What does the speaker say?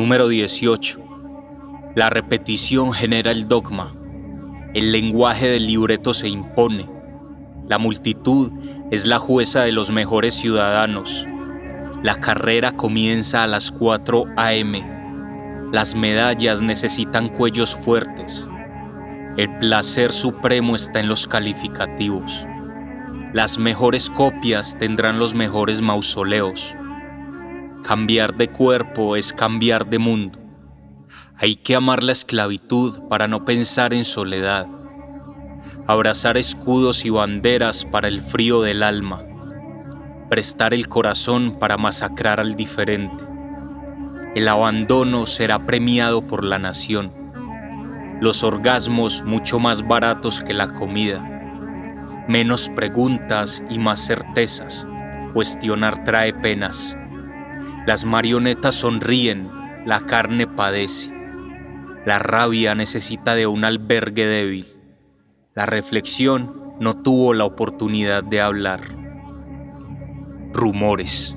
Número 18. La repetición genera el dogma. El lenguaje del libreto se impone. La multitud es la jueza de los mejores ciudadanos. La carrera comienza a las 4 a.m. Las medallas necesitan cuellos fuertes. El placer supremo está en los calificativos. Las mejores copias tendrán los mejores mausoleos. Cambiar de cuerpo es cambiar de mundo. Hay que amar la esclavitud para no pensar en soledad. Abrazar escudos y banderas para el frío del alma. Prestar el corazón para masacrar al diferente. El abandono será premiado por la nación. Los orgasmos mucho más baratos que la comida. Menos preguntas y más certezas. Cuestionar trae penas. Las marionetas sonríen, la carne padece. La rabia necesita de un albergue débil. La reflexión no tuvo la oportunidad de hablar. Rumores.